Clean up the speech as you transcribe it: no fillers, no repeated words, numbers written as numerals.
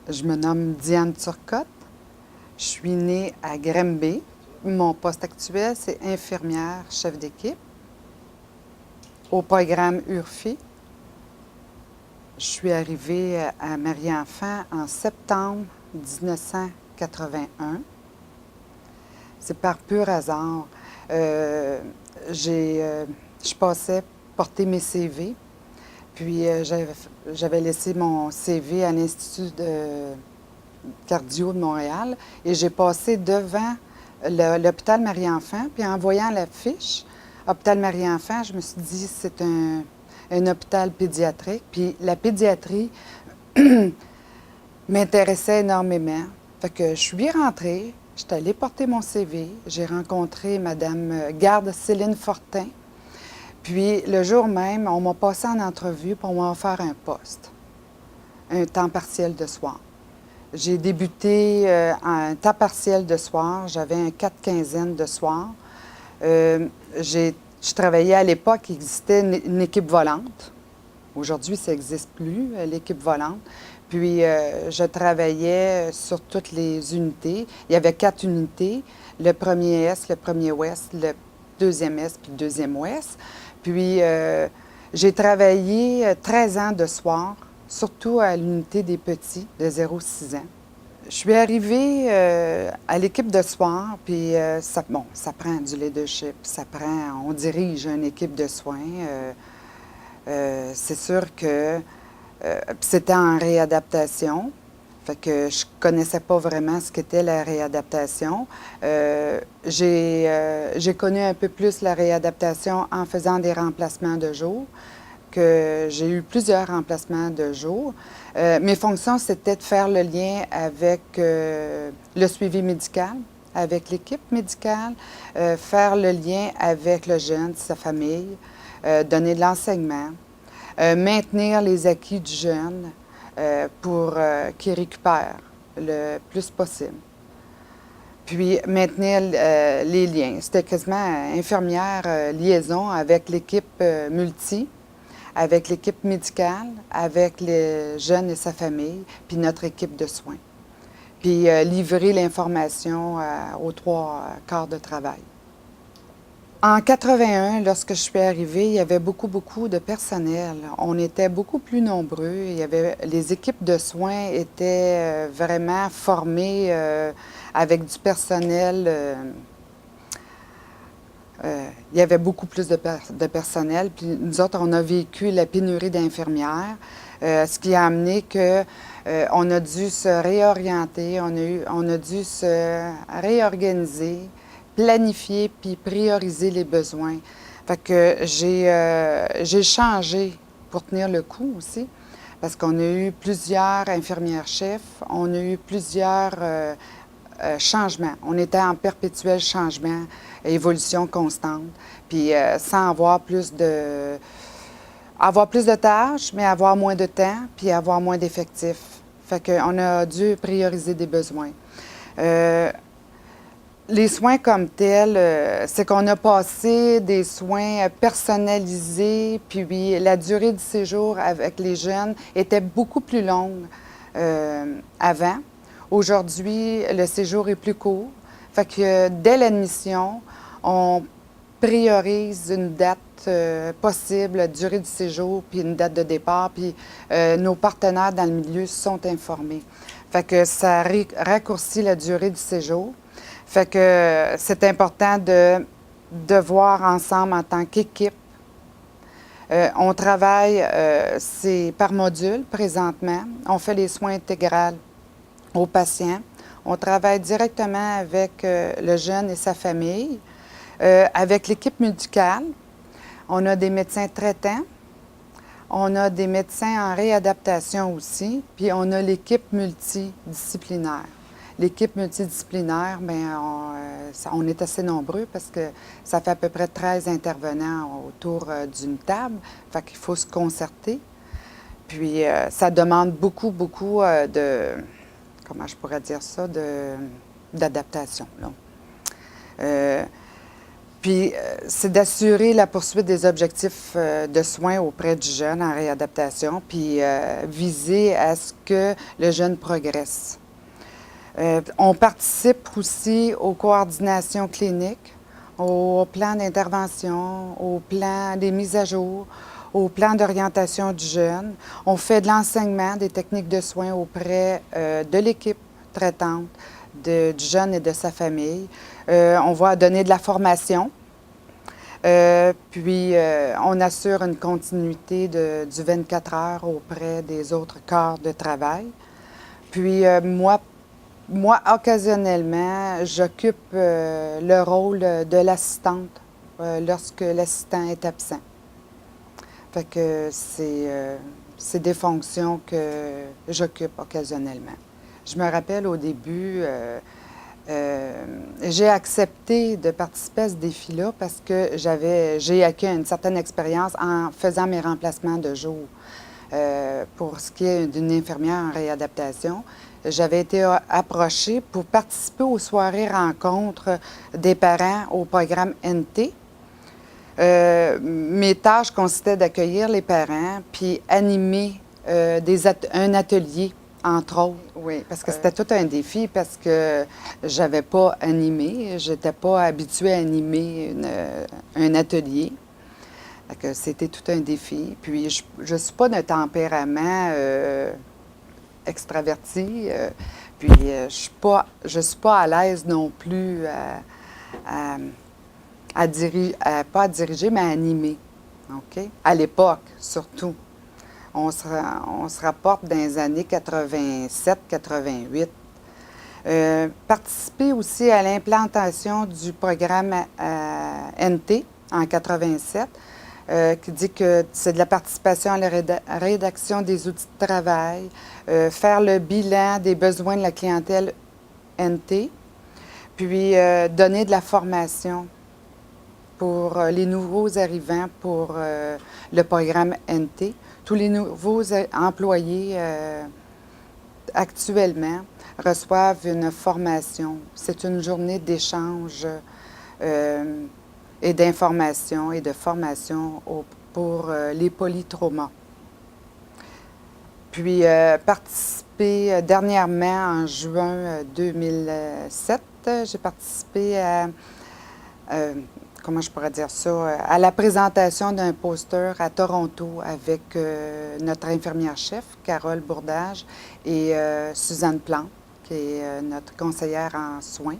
Je me nomme Diane Turcotte. Je suis née à Granby. Mon poste actuel, c'est infirmière chef d'équipe au programme URFI. Je suis arrivée à Marie-Enfant en septembre 1981. C'est par pur hasard. Je passais porter mes CV, puis j'avais laissé mon CV à l'Institut de cardio de Montréal et j'ai passé devant l'hôpital Marie-Enfant, puis en voyant l'affiche hôpital Marie-Enfant, je me suis dit c'est un hôpital pédiatrique, puis la pédiatrie m'intéressait énormément. Fait que je suis rentrée, je suis allée porter mon CV, j'ai rencontré Mme Garde Céline Fortin, puis le jour même, on m'a passé en entrevue pour m'en faire un poste, un temps partiel de soir. J'ai débuté en temps partiel de soir. J'avais un 4/15 de soir. Je travaillais à l'époque, il existait une équipe volante. Aujourd'hui, ça n'existe plus, l'équipe volante. Puis, je travaillais sur toutes les unités. Il y avait 4 unités, le premier Est, le premier Ouest, le deuxième Est, puis le deuxième Ouest. Puis, j'ai travaillé 13 ans de soir, surtout à l'unité des petits de 0-6 ans. Je suis arrivée à l'équipe de soir, puis ça prend du leadership, on dirige une équipe de soins. C'est sûr que c'était en réadaptation, fait que je connaissais pas vraiment ce qu'était la réadaptation. J'ai connu un peu plus la réadaptation en faisant des remplacements de jour, que j'ai eu plusieurs remplacements de jour. Mes fonctions, c'était de faire le lien avec le suivi médical, avec l'équipe médicale, faire le lien avec le jeune, sa famille, donner de l'enseignement, maintenir les acquis du jeune pour qu'il récupère le plus possible. Puis maintenir les liens. C'était quasiment infirmière liaison avec l'équipe multi, avec l'équipe médicale, avec les jeunes et sa famille, puis notre équipe de soins. Puis livrer l'information aux 3 quarts de travail. En 81, lorsque je suis arrivée, il y avait beaucoup de personnel. On était beaucoup plus nombreux. Les équipes de soins étaient vraiment formées avec du personnel. Il y avait beaucoup plus de personnel. Puis nous autres, on a vécu la pénurie d'infirmières, ce qui a amené que on a dû se réorienter, on a dû se réorganiser, planifier puis prioriser les besoins. Fait que j'ai changé pour tenir le coup aussi, parce qu'on a eu plusieurs infirmières-chefs, on a eu plusieurs changement. On était en perpétuel changement, évolution constante, puis sans avoir plus de tâches, mais avoir moins de temps, puis avoir moins d'effectifs. Fait qu'on a dû prioriser des besoins. Les soins comme tels, c'est qu'on a passé des soins personnalisés, puis la durée du séjour avec les jeunes était beaucoup plus longue avant. Aujourd'hui, le séjour est plus court. Fait que dès l'admission, on priorise une date possible, la durée du séjour, puis une date de départ, puis nos partenaires dans le milieu sont informés. Fait que ça raccourcit la durée du séjour. Fait que c'est important de voir ensemble en tant qu'équipe. On travaille, c'est par module présentement. On fait les soins intégrales aux patients. On travaille directement avec le jeune et sa famille. Avec l'équipe médicale, on a des médecins traitants, on a des médecins en réadaptation aussi, puis on a l'équipe multidisciplinaire. L'équipe multidisciplinaire, bien, on est assez nombreux parce que ça fait à peu près 13 intervenants autour d'une table. Fait qu'il faut se concerter. Puis ça demande beaucoup de, comment je pourrais dire ça, d'adaptation, là. Puis, c'est d'assurer la poursuite des objectifs de soins auprès du jeune en réadaptation, puis viser à ce que le jeune progresse. On participe aussi aux coordinations cliniques, au plan d'intervention, au plan des mises à jour, au plan d'orientation du jeune. On fait de l'enseignement des techniques de soins auprès de l'équipe traitante, du jeune et de sa famille. On va donner de la formation. Puis, on assure une continuité du 24 heures auprès des autres corps de travail. Puis, moi, occasionnellement, j'occupe le rôle de l'assistante lorsque l'assistant est absent. Fait que c'est des fonctions que j'occupe occasionnellement. Je me rappelle au début, j'ai accepté de participer à ce défi-là parce que j'ai acquis une certaine expérience en faisant mes remplacements de jour. Pour ce qui est d'une infirmière en réadaptation, j'avais été approchée pour participer aux soirées rencontres des parents au programme NT. Mes tâches consistaient d'accueillir les parents puis animer un atelier, entre autres. Oui, parce que c'était tout un défi parce que j'avais pas animé, j'étais pas habituée à animer un atelier. C'était tout un défi. Puis je ne suis pas de tempérament extraverti. Puis je suis pas à l'aise non plus pas à diriger, mais à animer. OK? À l'époque, surtout. On se rapporte dans les années 87-88. Participer aussi à l'implantation du programme NT en 87, qui dit que c'est de la participation à la rédaction des outils de travail, faire le bilan des besoins de la clientèle NT, puis donner de la formation pour les nouveaux arrivants pour le programme NT. Tous les nouveaux employés actuellement reçoivent une formation. C'est une journée d'échange et d'information et de formation pour les polytraumas. Puis, participer dernièrement, en juin 2007, j'ai participé à, comment je pourrais dire ça, à la présentation d'un poster à Toronto avec notre infirmière-chef, Carole Bourdage, et Suzanne Plante, qui est notre conseillère en soins.